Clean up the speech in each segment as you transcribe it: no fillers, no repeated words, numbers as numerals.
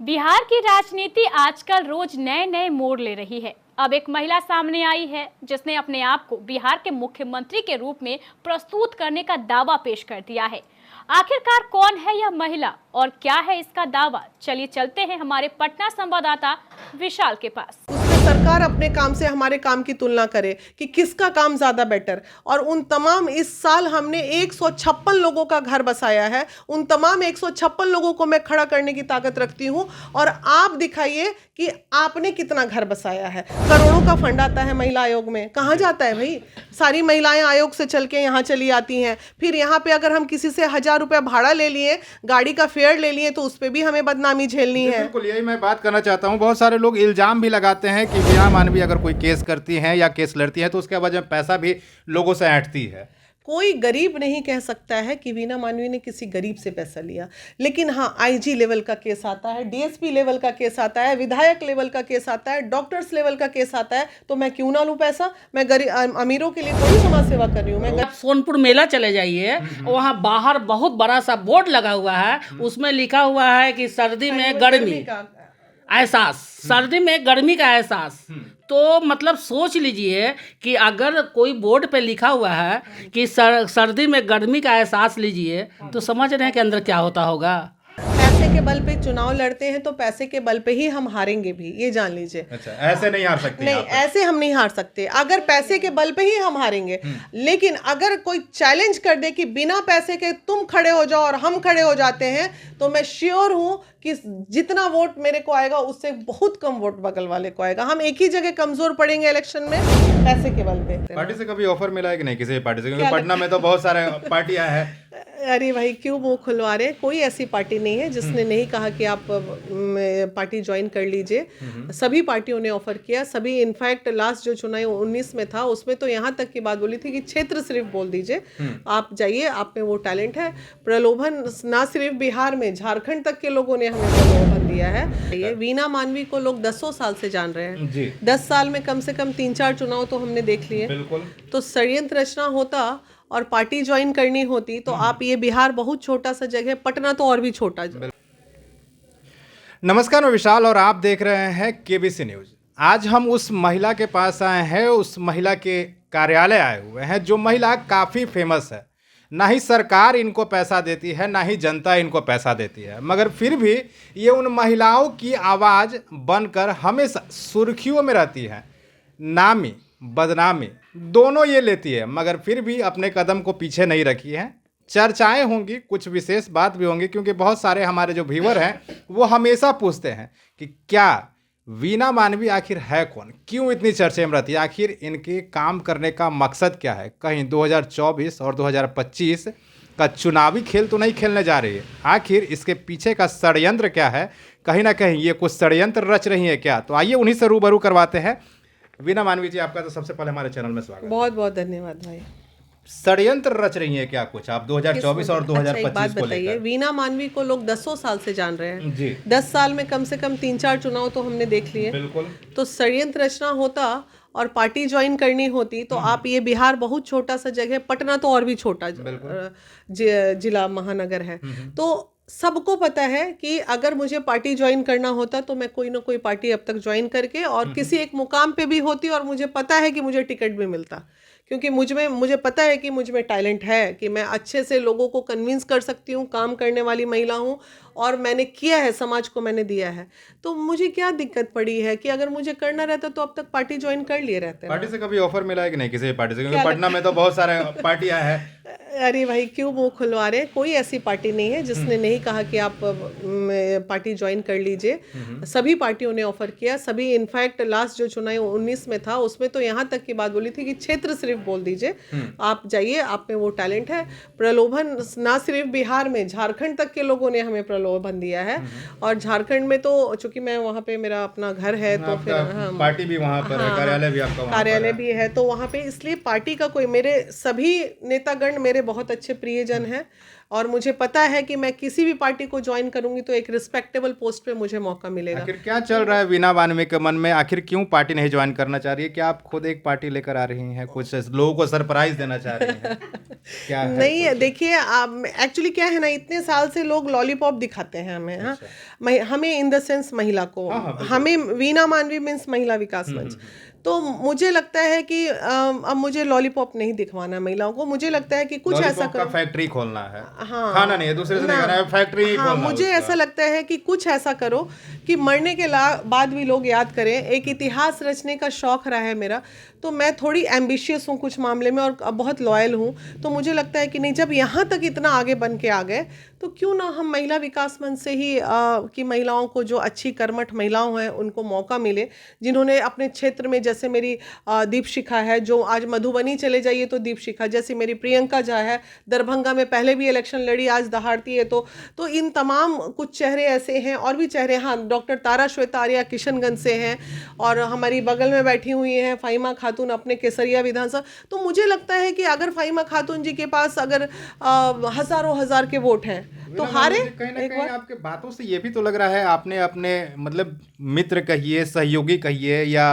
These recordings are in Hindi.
बिहार की राजनीति आजकल रोज नए नए मोड़ ले रही है। अब एक महिला सामने आई है जिसने अपने आप को बिहार के मुख्यमंत्री के रूप में प्रस्तुत करने का दावा पेश कर दिया है। आखिरकार कौन है यह महिला और क्या है इसका दावा? चलिए चलते हैं हमारे पटना संवाददाता विशाल के पास। सरकार अपने काम से हमारे काम की तुलना करे कि किसका काम ज्यादा बेटर, और उन तमाम इस साल हमने 156 लोगों का घर बसाया है। उन तमाम 156 लोगों को मैं खड़ा करने की ताकत रखती हूं। और आप दिखाइए कि आपने कितना घर बसाया है। करोड़ों का फंड आता है महिला आयोग में, कहाँ जाता है भाई? सारी महिलाएं आयोग से चल के यहाँ चली आती हैं। फिर यहाँ पे अगर हम किसी से 1000 रुपया भाड़ा ले लिए, गाड़ी का फेयर ले लिए, तो उस पर भी हमें बदनामी झेलनी है। बिल्कुल, यही मैं बात करना चाहता हूँ। बहुत सारे लोग इल्जाम भी लगाते हैं कि वीणा मानवी अगर कोई केस करती हैं या केस लड़ती हैं तो उसके बाद में पैसा भी लोगों से ऐंठती है। कोई गरीब नहीं कह सकता है कि वीणा मानवी ने किसी गरीब से पैसा लिया, लेकिन हाँ, आईजी लेवल का केस आता है, डीएसपी लेवल का केस आता है, विधायक लेवल का केस आता है, डॉक्टर्स लेवल का केस आता है, तो मैं क्यों ना लूं पैसा? मैं गरीब अमीरों के लिए थोड़ी समाज सेवा कर रही हूँ। मैं आप सोनपुर मेला चले जाइए, वहाँ बाहर बहुत बड़ा सा बोर्ड लगा हुआ है, उसमें लिखा हुआ है कि सर्दी में गर्मी का एहसास, सर्दी में गर्मी का एहसास। तो मतलब सोच लीजिए कि अगर कोई बोर्ड पे लिखा हुआ है कि सर्दी में गर्मी का एहसास लीजिए, तो समझ रहे हैं कि अंदर क्या होता होगा। पैसे के बल पे चुनाव लड़ते हैं तो पैसे के बल पे ही हम हारेंगे भी, ये जान लीजिए। अच्छा, ऐसे नहीं हार सकते? नहीं, ऐसे हम नहीं हार सकते। अगर पैसे के बल पे ही हम हारेंगे, लेकिन अगर कोई चैलेंज कर दे कि बिना पैसे के तुम खड़े हो जाओ और हम खड़े हो जाते हैं, तो मैं श्योर हूं कि जितना वोट मेरे को आएगा उससे बहुत कम वोट बगल वाले को आएगा। हम एक ही जगह कमजोर पड़ेंगे इलेक्शन में, पैसे के बल पे। पार्टी से कभी ऑफर मिला है कि नहीं किसी पार्टी से? क्योंकि पटना में तो बहुत सारे पार्टियां हैं। अरे भाई, क्यों मुंह खुलवा रहे? कोई ऐसी पार्टी नहीं है जिसने नहीं कहा कि आप पार्टी ज्वाइन कर लीजिए। सभी पार्टियों ने ऑफर किया, सभी। इनफैक्ट लास्ट जो चुनाव 19 में था उसमें तो यहाँ तक की बात बोली थी कि क्षेत्र सिर्फ बोल दीजिए, आप जाइए, आप में वो टैलेंट है। प्रलोभन ना सिर्फ बिहार में, झारखंड तक के लोगों ने हमें प्रलोभन दिया है। ये वीणा मानवी को लोग 10 साल से जान रहे हैं। 10 साल में कम से कम 3-4 चुनाव तो हमने देख लिए। तो षड्यंत्र रचना होता और पार्टी ज्वाइन करनी होती तो आप, ये बिहार बहुत छोटा सा जगह, पटना तो और भी छोटा। नमस्कार, मैं विशाल और आप देख रहे हैं केबीसी न्यूज। आज हम उस महिला के पास आए हैं, उस महिला के कार्यालय आए हुए हैं, जो महिला काफ़ी फेमस है। ना ही सरकार इनको पैसा देती है, ना ही जनता इनको पैसा देती है, मगर फिर भी ये उन महिलाओं की आवाज़ बनकर हमेशा सुर्खियों में रहती है। नामी बदनामी दोनों ये लेती है, मगर फिर भी अपने कदम को पीछे नहीं रखी है। चर्चाएं होंगी, कुछ विशेष बात भी होंगी, क्योंकि बहुत सारे हमारे जो व्यूअर हैं वो हमेशा पूछते हैं कि क्या वीणा मानवी आखिर है कौन, क्यों इतनी चर्चा में रहती है, आखिर इनके काम करने का मकसद क्या है? कहीं 2024 और 2025 का चुनावी खेल तो नहीं खेलने जा रही है? आखिर इसके पीछे का षड्यंत्र क्या है? कहीं ना कहीं ये कुछ षड्यंत्र रच रही है क्या? तो आइए उन्हीं से रूबरू करवाते हैं। वीणा मानवी जी, आपका तो सबसे पहले हमारे चैनल में स्वागत। बहुत बहुत धन्यवाद भाई। षड्यंत्र रच रही है क्या कुछ आप 2024 और 2025 को लेकर? वीणा मानवी को लोग 10 साल से जान रहे हैं जी। 10 साल में कम से कम 3-4 चुनाव तो हमने देख लिए। बिल्कुल। तो षड्यंत्र रचना होता और पार्टी ज्वाइन करनी होती तो आप, ये बिहार बहुत छोटा सा जगह, पटना तो और भी छोटा जिला महानगर है। तो सबको पता है कि अगर मुझे पार्टी ज्वाइन करना होता तो मैं कोई ना कोई पार्टी अब तक ज्वाइन करके और किसी एक मुकाम पे भी होती, और मुझे पता है कि मुझे टिकट भी मिलता, क्योंकि मुझे पता है कि मुझ में टैलेंट है, कि मैं अच्छे से लोगों को कन्विंस कर सकती हूँ, काम करने वाली महिला हूँ, और मैंने किया है, समाज को मैंने दिया है। तो मुझे क्या दिक्कत पड़ी है कि अगर मुझे करना रहता तो अब तक पार्टी ज्वाइन कर लिए रहते। पार्टी से कभी ऑफर मिला है कि नहीं किसी पार्टी से? क्योंकि पटना में तो बहुत सारे पार्टियां हैं। अरे भाई, क्यों मुंह खुलवा रहे? कोई ऐसी पार्टी नहीं है जिसने नहीं कहा कि आप पार्टी ज्वाइन कर लीजिए। सभी पार्टियों ने ऑफर किया, सभी। इनफैक्ट लास्ट जो चुनाव 19 में था उसमें तो यहाँ तक की बात बोली थी कि क्षेत्र सिर्फ बोल दीजिए, आप जाइए, आप में वो टैलेंट है। प्रलोभन ना सिर्फ बिहार में, झारखंड तक के लोगों ने हमें प्रलोभन दिया है। और झारखंड में तो चूंकि मैं वहाँ पे, मेरा अपना घर है, तो फिर पार्टी भी वहाँ पर है, कार्यालय भी आपका कार्यालय भी है, तो वहाँ पे इसलिए पार्टी का कोई, मेरे सभी नेतागण मेरे बहुत अच्छे प्रियजन हैं। और मुझे पता है कि मैं किसी भी पार्टी को ज्वाइन करूंगी तो एक रिस्पेक्टेबल पोस्ट पे मुझे मौका मिलेगा। आखिर क्या चल रहा है वीणा मानवी के मन में? आखिर क्यों पार्टी नहीं ज्वाइन करना चाह रही है? क्या आप खुद एक पार्टी लेकर आ रही हैं? कुछ लोगों को सरप्राइज देना चाह रही हैं? क्या है? नहीं है, देखिए एक्चुअली क्या है ना, इतने साल से लोग लॉलीपॉप दिखाते हैं हमें। हाँ, हमें इन द सेंस महिला को, हमें वीणा मानवी मीन्स महिला विकास मंच। तो मुझे लगता है कि अब मुझे लॉलीपॉप नहीं दिखवाना महिलाओं को। मुझे लगता है कि कुछ ऐसा लॉलीपॉप का करो, फैक्ट्री खोलना है। हाँ, खाना नहीं है, दूसरे से नहीं खाना है, फैक्ट्री ही हाँ, खोलना मुझे उसका। ऐसा लगता है कि कुछ ऐसा करो कि मरने के बाद भी लोग याद करें। एक इतिहास रचने का शौक रहा है मेरा, तो मैं थोड़ी एम्बिशियस हूँ कुछ मामले में और बहुत लॉयल हूँ। तो मुझे लगता है कि नहीं, जब यहाँ तक इतना आगे बन के आ गए तो क्यों ना हम महिला विकास मंच से ही कि महिलाओं को, जो अच्छी कर्मठ महिलाओं हैं उनको मौका मिले, जिन्होंने अपने क्षेत्र में, जैसे मेरी दीपशिखा है जो आज मधुबनी चले जाइए तो दीपशिखा, जैसे मेरी प्रियंका झा है दरभंगा में पहले भी इलेक्शन लड़ी, आज दहाड़ती है। तो इन तमाम कुछ चेहरे ऐसे हैं, और भी चेहरे, हाँ, डॉक्टर तारा श्वेता आर्या किशनगंज से हैं, और हमारी बगल में बैठी हुई हैं फ़ाहिमा खातून अपने केसरिया विधानसभा। तो मुझे लगता है कि अगर फ़ाहिमा खातून जी के पास अगर हज़ारों हज़ार के वोट हैं तो हारे। कहीं ना कहीं आपके बातों से ये भी तो लग रहा है आपने अपने मतलब मित्र कहिए, सहयोगी कहिए, या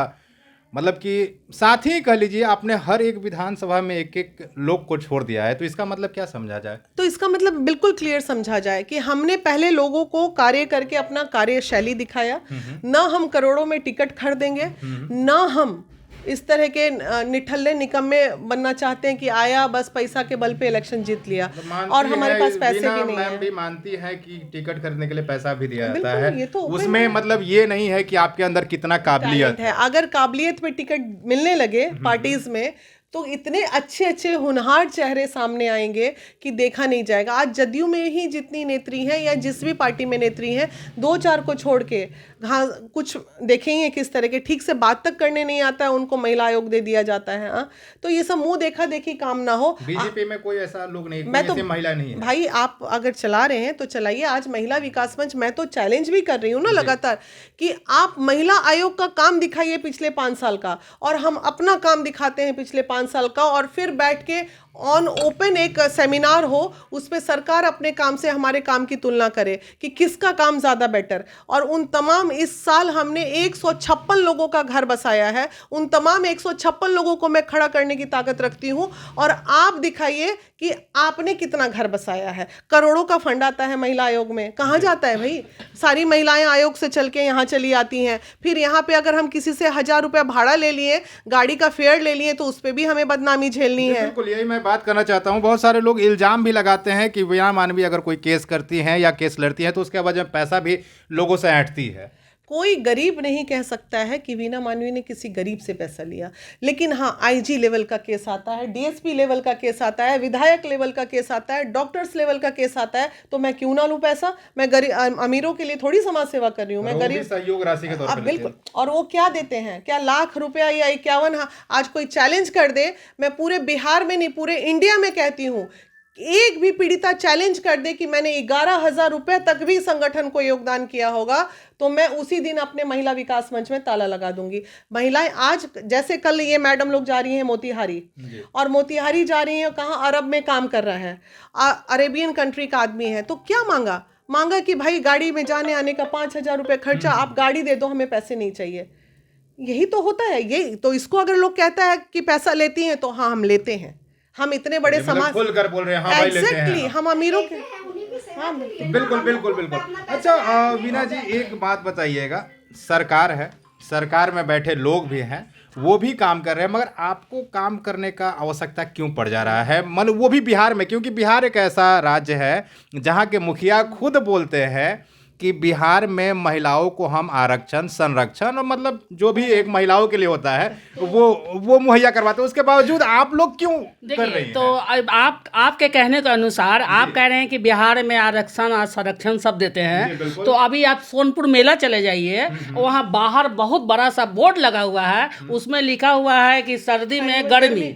मतलब कि साथी कह लीजिए, आपने हर एक विधानसभा में एक एक लोग को छोड़ दिया है। तो इसका मतलब क्या समझा जाए? तो इसका मतलब बिल्कुल क्लियर समझा जाए कि हमने पहले लोगों को कार्य करके अपना कार्यशैली दिखाया। ना हम करोड़ों में टिकट खरीदेंगे, ना हम इस तरह के निठल्ले निकम्मे बनना चाहते हैं कि आया बस पैसा के बल पे इलेक्शन जीत लिया और हमारे पास पैसे भी नहीं है। भी मानती है कि टिकट खरीदने के लिए पैसा भी दिया जाता बिल्कुल, ये है, तो open उसमें है। मतलब ये नहीं है कि आपके अंदर कितना काबिलियत है। अगर काबिलियत में टिकट मिलने लगे पार्टीज में तो इतने अच्छे अच्छे होनहार चेहरे सामने आएंगे कि देखा नहीं जाएगा। आज जदयू में ही जितनी नेत्री हैं या जिस भी पार्टी में नेत्री हैं, 2-4 को छोड़ के, हाँ, कुछ देखेंगे किस तरह के, ठीक से बात तक करने नहीं आता है, उनको महिला आयोग दे दिया जाता है। हाँ, तो ये सब मुंह देखा देखी काम ना हो। बीजेपी में कोई ऐसा लोग नहीं, मैं तो, महिला नहीं है। भाई आप अगर चला रहे हैं तो चलाइए। आज महिला विकास मंच, मैं तो चैलेंज भी कर रही हूँ ना लगातार कि आप महिला आयोग का काम दिखाइए पिछले 5 साल का, और हम अपना काम दिखाते हैं पिछले 5 साल का, और फिर बैठ के ऑन ओपन एक सेमिनार हो, उसमें सरकार अपने काम से हमारे काम की तुलना करे कि किसका काम ज़्यादा बेटर। और उन तमाम, इस साल हमने 156 लोगों का घर बसाया है, उन तमाम 156 लोगों को मैं खड़ा करने की ताकत रखती हूँ। और आप दिखाइए कि आपने कितना घर बसाया है। करोड़ों का फंड आता है महिला आयोग में, कहाँ जाता है भाई? सारी महिलाएं आयोग से चल के यहाँ चली आती हैं, फिर यहाँ पे अगर हम किसी से 1000 रुपया भाड़ा ले लिए, गाड़ी का फेयर ले लिए, तो उस पर भी हमें बदनामी झेलनी है। बिल्कुल, यही मैं बात करना चाहता हूँ। बहुत सारे लोग इल्जाम भी लगाते हैं कि वीणा मानवी अगर कोई केस करती हैं या केस लड़ती हैं तो उसके वजह पैसा भी लोगों से ऐंठती है। कोई गरीब नहीं कह सकता है कि वीणा मानवी ने किसी गरीब से पैसा लिया, लेकिन हाँ, आईजी लेवल का केस आता है, डीएसपी लेवल का केस आता है, विधायक लेवल का केस आता है, डॉक्टर्स लेवल का केस आता है, तो मैं क्यों ना लूँ पैसा? मैं गरीब अमीरों के लिए थोड़ी समाज सेवा कर रही हूँ, मैं गरीब सहयोग राशि के तौर पर। बिल्कुल। और वो क्या देते हैं? क्या लाख रुपया या 51? आज कोई चैलेंज कर दे, मैं पूरे बिहार में नहीं पूरे इंडिया में कहती हूँ, एक भी पीड़िता चैलेंज कर दे कि मैंने 11,000 रुपए तक भी संगठन को योगदान किया होगा, तो मैं उसी दिन अपने महिला विकास मंच में ताला लगा दूंगी। महिलाएं आज, जैसे कल ये मैडम लोग जा रही हैं मोतिहारी, और मोतिहारी जा रही हैं, कहाँ? अरब में काम कर रहा है, अरेबियन कंट्री का आदमी है, तो क्या मांगा कि भाई गाड़ी में जाने आने का 5,000 रुपये खर्चा, आप गाड़ी दे दो, हमें पैसे नहीं चाहिए। यही तो होता है। ये तो, इसको अगर लोग कहता है कि पैसा लेती हैं, तो हाँ, हम लेते हैं। हम इतने बड़े समाज, खुलकर बोल रहे हैं, हाँ भाई लेते हैं। Exactly, हम अमीरों के, हाँ, बिल्कुल बिल्कुल बिल्कुल। अच्छा वीणा जी, एक बात बताइएगा, सरकार है, सरकार में बैठे लोग भी हैं, वो भी काम कर रहे हैं, मगर आपको काम करने का आवश्यकता क्यों पड़ जा रहा है? मतलब वो भी बिहार में, क्योंकि बिहार एक ऐसा राज्य है जहाँ के मुखिया खुद बोलते हैं कि बिहार में महिलाओं को हम आरक्षण, संरक्षण और मतलब जो भी एक महिलाओं के लिए होता है वो मुहैया करवाते हैं। उसके बावजूद आप लोग क्यों कर रही हैं? तो आपके कहने के अनुसार आप कह रहे हैं कि बिहार में आरक्षण और संरक्षण सब देते हैं, तो अभी आप सोनपुर मेला चले जाइए, वहाँ बाहर बहुत बड़ा सा बोर्ड लगा हुआ है, उसमें लिखा हुआ है कि सर्दी में गर्मी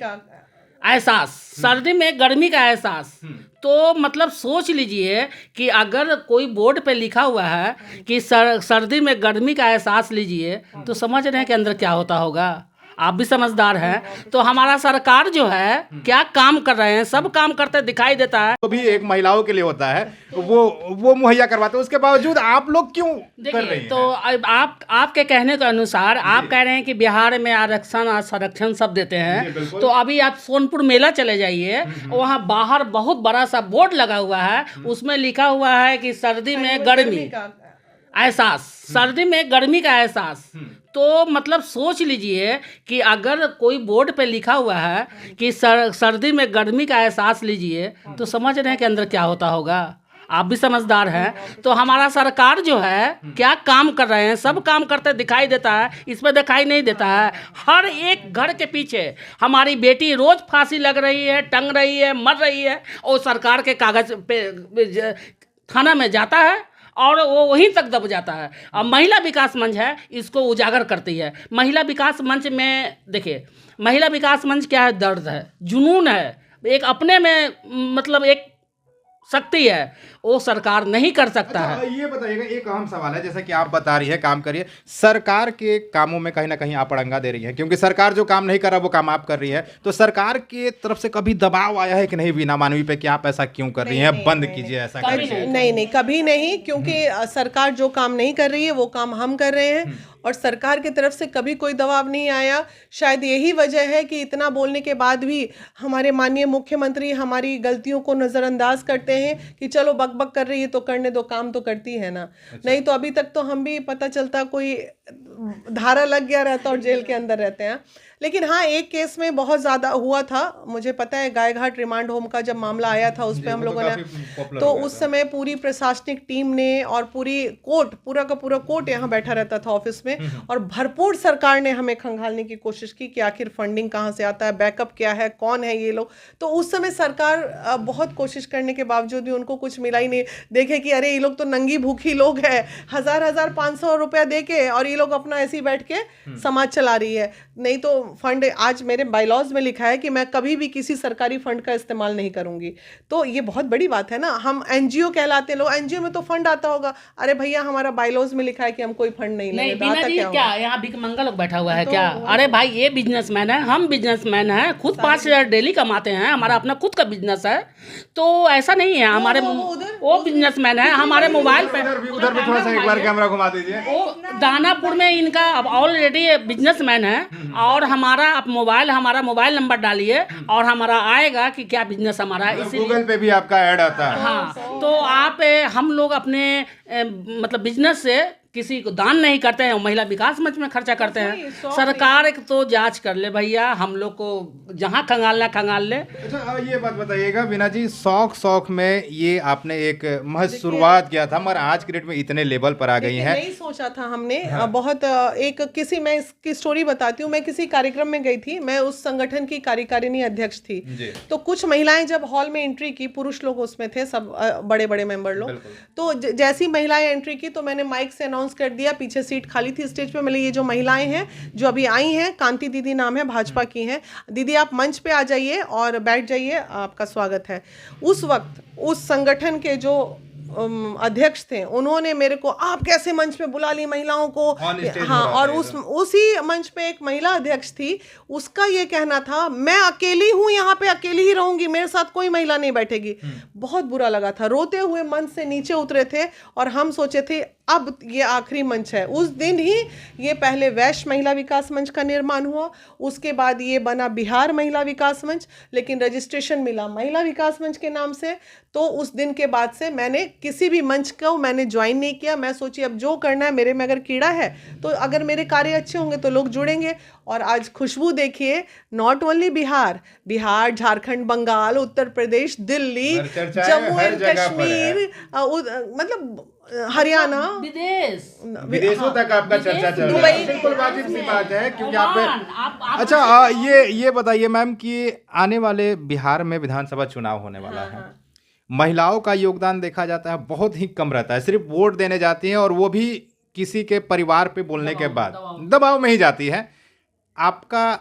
एहसास, सर्दी में गर्मी का एहसास। तो मतलब सोच लीजिए कि अगर कोई बोर्ड पे लिखा हुआ है कि सर्दी में गर्मी का एहसास लीजिए, तो समझ रहे हैं कि अंदर क्या होता होगा। आप भी समझदार हैं। तो हमारा सरकार जो है क्या काम कर रहे हैं, सब काम करते दिखाई देता है। तो भी एक महिलाओं के लिए होता है, वो मुहैया करवाते हैं, उसके बावजूद आप लोग क्यों कर रही हैं? तो अब आपके कहने के अनुसार आप कह रहे हैं कि बिहार में आरक्षण और संरक्षण सब देते हैं, तो अभी आप सोनपुर मेला चले जाइए, वहाँ बाहर बहुत बड़ा सा बोर्ड लगा हुआ है, उसमें लिखा हुआ है कि सर्दी में गर्मी एहसास, सर्दी में गर्मी का एहसास। तो मतलब सोच लीजिए कि अगर कोई बोर्ड पे लिखा हुआ है कि सर्दी में गर्मी का एहसास लीजिए, तो समझ रहे हैं कि अंदर क्या होता होगा। आप भी समझदार हैं। तो हमारा सरकार जो है क्या काम कर रहे हैं, सब काम करते दिखाई देता है, इसमें दिखाई नहीं देता है। हर एक घर के पीछे हमारी बेटी रोज फांसी लग रही है, टंग रही है, मर रही है, और सरकार के कागज पे थाना में जाता है और वो वहीं तक दब जाता है। अब महिला विकास मंच है, इसको उजागर करती है। महिला विकास मंच में देखिए, महिला विकास मंच क्या है, दर्द है, जुनून है, एक अपने में मतलब एक शक्ति है, वो सरकार नहीं कर सकता है। ये बताइएगा, एक अहम सवाल है, जैसा कि आप बता रही है काम करिए, सरकार के कामों में कहीं ना कहीं आप अड़ंगा दे रही है, क्योंकि सरकार जो काम नहीं कर रहा वो काम आप कर रही है। तो सरकार की तरफ से कभी दबाव आया है कि नहीं बीना मानवी पे कि आप ऐसा क्यों कर रही हैं, बंद कीजिए ऐसा करिए? नहीं, कभी नहीं, क्योंकि सरकार जो काम नहीं कर रही है वो काम हम कर रहे हैं, और सरकार की तरफ से कभी कोई दबाव नहीं आया। शायद यही वजह है कि इतना बोलने के बाद भी हमारे माननीय मुख्यमंत्री हमारी गलतियों को नज़रअंदाज करते हैं कि चलो बक कर रही है तो करने दो, काम तो करती है ना। नहीं तो अभी तक तो हम भी पता चलता कोई धारा लग गया रहता और जेल के अंदर रहते हैं। लेकिन हाँ, एक केस में बहुत ज़्यादा हुआ था, मुझे पता है, गायघाट रिमांड होम का जब मामला आया था उस पर हम लोगों ने, तो उस समय पूरी प्रशासनिक टीम ने और पूरी कोर्ट, पूरा का पूरा कोर्ट यहाँ बैठा रहता था ऑफिस में, और भरपूर सरकार ने हमें खंगालने की कोशिश की कि आखिर फंडिंग कहाँ से आता है, बैकअप क्या है, कौन है ये लोग। तो उस समय सरकार बहुत कोशिश करने के बावजूद भी उनको कुछ मिला ही नहीं। देखे कि अरे ये लोग तो नंगी भूखी लोग हैं, 1000-500 रुपया दे के, और ये लोग अपना ऐसे ही बैठ के समाज चला रही है। नहीं तो फंड, आज मेरे बायलॉज में लिखा है कि मैं कभी भी किसी सरकारी फंड का इस्तेमाल नहीं करूंगी। तो ये बहुत बड़ी बात है ना, हम एनजीओ कहलाते हैं, लोग एनजीओ में तो फंड आता होगा। अरे भैया, हमारा बायलॉज में लिखा है कि हम कोई फंड नहीं लेंगे। बीना जी क्या यहाँ भिखमंगा लोग बैठा हुआ है क्या? अरे भाई, ये बिजनेसमैन है, हम बिजनेसमैन हैं, खुद 5000 डेली कमाते हैं, हमारा अपना खुद का बिजनेस है। तो ऐसा नहीं है, हमारे वो बिजनेसमैन है, हमारे मोबाइल पे उधर भी थोड़ा सा एक बार कैमरा घुमा दीजिए। वो दानापुर में इनका अब ऑलरेडी बिजनेसमैन है, और हमारा आप हमारा मोबाइल नंबर डालिए और हमारा आएगा कि क्या बिजनेस हमारा है। इसी गूगल पे भी आपका ऐड आता है। हाँ, तो आप हम लोग अपने मतलब बिजनेस से किसी को दान नहीं करते हैं, महिला विकास मंच में खर्चा करते हैं। सरकार तो जांच कर ले भैया, हम लोग को जहां खंगालना खंगाल ले। अच्छा, ये बात बताइएगा बीना जी, शौक में ये आपने एक महज शुरुआत किया था, मगर आज की डेट में इतने लेवल पर आ गई हैं। नहीं सोचा था हमने। बहुत एक किसी, मैं इसकी स्टोरी बताती हूँ। मैं किसी कार्यक्रम में गई थी, मैं उस संगठन की कार्यकारिणी अध्यक्ष थी। तो कुछ महिलाएं जब हॉल में एंट्री की, पुरुष लोग उसमें थे, सब बड़े बड़े मेंबर लोग। तो जैसी महिलाएं एंट्री की तो मैंने माइक से अनाउंस कर दिया, पीछे सीट खाली थी स्टेज पे। मैंने ये जो महिलाएं हैं जो अभी आई हैं, कांति दीदी नाम है, भाजपा की हैं, दीदी आप मंच पे आ जाइए और बैठ जाइए, आपका स्वागत है। उस वक्त उस संगठन के जो अध्यक्ष थे, उन्होंने मेरे को, आप कैसे मंच पे बुला ली महिलाओं को। हाँ, और उसी मंच पे एक महिला अध्यक्ष थी, उसका ये कहना था मैं अकेली हूँ यहाँ पे, अकेली ही रहूंगी, मेरे साथ कोई महिला नहीं बैठेगी। बहुत बुरा लगा था, रोते हुए मंच से नीचे उतरे थे, और हम सोचे थे अब ये आखिरी मंच है। उस दिन ही ये पहले वैश्य महिला विकास मंच का निर्माण हुआ, उसके बाद ये बना बिहार महिला विकास मंच, लेकिन रजिस्ट्रेशन मिला महिला विकास मंच के नाम से। तो उस दिन के बाद से मैंने किसी भी मंच को मैंने ज्वाइन नहीं किया। मैं सोची अब जो करना है, मेरे में अगर कीड़ा है तो अगर मेरे कार्य अच्छे होंगे तो लोग जुड़ेंगे। और आज खुशबू देखिए, not only Bihar, Jharkhand, Bengal, Uttar Pradesh, Delhi, Jammu and Kashmir, मतलब हरियाणा, विदेशों तक आपका चर्चा चल रहा है। बिल्कुल वाजिब सी बात है, क्योंकि आप अच्छा, ये बताइए मैम कि आने वाले बिहार में विधानसभा चुनाव होने वाला है। महिलाओं का योगदान देखा जाता है बहुत ही कम रहता है, सिर्फ वोट देने जाती हैं, और वो भी किसी के परिवार पे बोलने के बाद दबाव में ही जाती है। आपका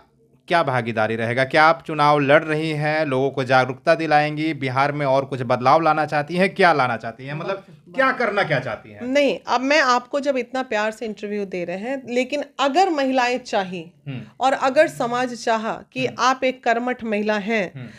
क्या भागीदारी रहेगा? क्या आप चुनाव लड़ रही हैं, लोगों को जागरूकता दिलाएंगी, बिहार में और कुछ बदलाव लाना चाहती हैं, क्या लाना चाहती हैं, मतलब क्या करना क्या चाहती हैं? नहीं, अब मैं आपको जब इतना प्यार से इंटरव्यू दे रहे हैं, लेकिन अगर महिलाएं चाही और अगर समाज चाहा कि आप एक कर्मठ महिला हैं,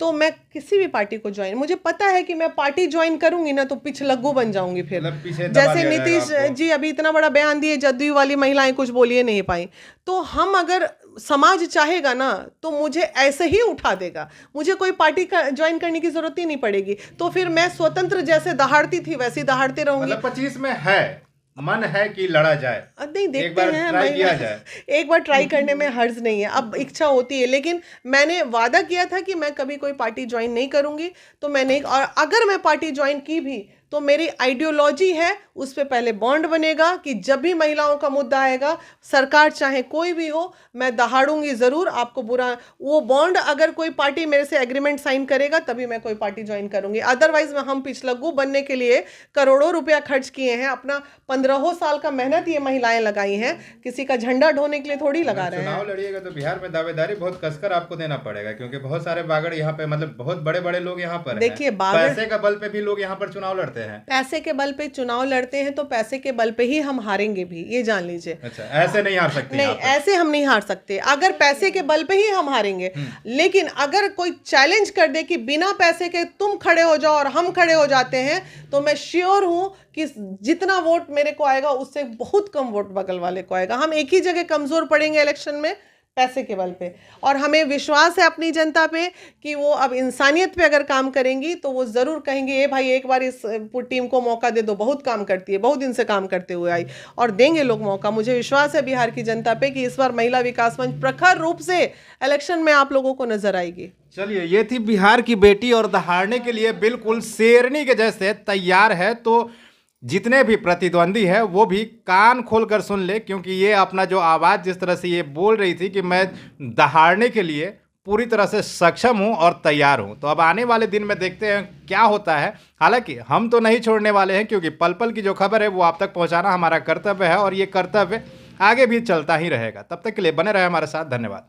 तो मैं किसी भी पार्टी को ज्वाइन, मुझे पता है कि मैं पार्टी ज्वाइन करूंगी ना तो पिछलग्गू बन जाऊंगी फिर, मतलब पीछे दबा जैसे दिया नीतीश जाएगा आपको। जी अभी इतना बड़ा बयान दिए, जदयू वाली महिलाएं कुछ बोलिए नहीं पाई, तो हम अगर समाज चाहेगा ना तो मुझे ऐसे ही उठा देगा, मुझे कोई पार्टी का ज्वाइन करने की जरूरत ही नहीं पड़ेगी, तो फिर मैं स्वतंत्र जैसे दहाड़ती थी वैसी दहाड़ते रहूंगी। मतलब 25 में है, मन है कि लड़ा जाए, नहीं, देखते एक बार हैं ट्राई किया जाए। एक बार ट्राई करने में हर्ज नहीं है, अब इच्छा होती है, लेकिन मैंने वादा किया था कि मैं कभी कोई पार्टी ज्वाइन नहीं करूंगी, तो मैं नहीं, और अगर मैं पार्टी ज्वाइन की भी तो मेरी आइडियोलॉजी है उस पे पहले बॉन्ड बनेगा कि जब भी महिलाओं का मुद्दा आएगा, सरकार चाहे कोई भी हो, मैं दहाड़ूंगी जरूर, आपको बुरा, वो बॉन्ड अगर कोई पार्टी मेरे से एग्रीमेंट साइन करेगा तभी मैं कोई पार्टी ज्वाइन करूंगी, अदरवाइज में हम पिछलग्गू बनने के लिए करोड़ों रुपया खर्च किए हैं, अपना 15 साल का मेहनत ये महिलाएं लगाई हैं, किसी का झंडा ढोने के लिए थोड़ी लगा रहे हैं। चुनाव लड़िएगा तो बिहार में दावेदारी बहुत कसकर आपको देना पड़ेगा, क्योंकि बहुत सारे बागड़ यहाँ पे, मतलब बहुत बड़े बड़े लोग यहाँ पर हैं। देखिए, बागड़, पैसे का बल पे भी लोग यहाँ पर चुनाव लड़ते हैं। पैसे के बल पे चुनाव लड़ते हैं तो पैसे के बल पे ही हम हारेंगे भी, ये जान लीजिए। अच्छा, ऐसे नहीं हार सकते नहीं, यहाँ पर। ऐसे हम नहीं हार सकते, अगर पैसे के बल पे ही हम हारेंगे, लेकिन अगर कोई चैलेंज कर दे कि बिना पैसे के तुम खड़े हो जाओ और हम खड़े हो जाते हैं, तो मैं श्योर हूं कि जितना वोट मेरे को आएगा उससे बहुत कम वोट बगल वाले को आएगा। हम एक ही जगह कमजोर पड़ेंगे इलेक्शन में, पैसे के बल पे, और हमें विश्वास है अपनी जनता पे कि वो अब इंसानियत पे अगर काम करेंगी तो वो जरूर कहेंगे, ए भाई एक बार इस टीम को मौका दे दो, बहुत काम करती है, बहुत दिन से काम करते हुए आई, और देंगे लोग मौका। मुझे विश्वास है बिहार की जनता पे कि इस बार महिला विकास मंच प्रखर रूप से इलेक्शन में आप लोगों को नजर आएगी। चलिए, ये थी बिहार की बेटी और दहाड़ने के लिए बिल्कुल शेरनी के जैसे तैयार है, तो जितने भी प्रतिद्वंदी है वो भी कान खोलकर सुन ले, क्योंकि ये अपना जो आवाज़ जिस तरह से ये बोल रही थी कि मैं दहाड़ने के लिए पूरी तरह से सक्षम हूं और तैयार हूं, तो अब आने वाले दिन में देखते हैं क्या होता है। हालांकि हम तो नहीं छोड़ने वाले हैं, क्योंकि पल पल की जो खबर है वो आप तक पहुंचाना हमारा कर्तव्य है, और ये कर्तव्य आगे भी चलता ही रहेगा। तब तक के लिए बने रहे हमारे साथ, धन्यवाद।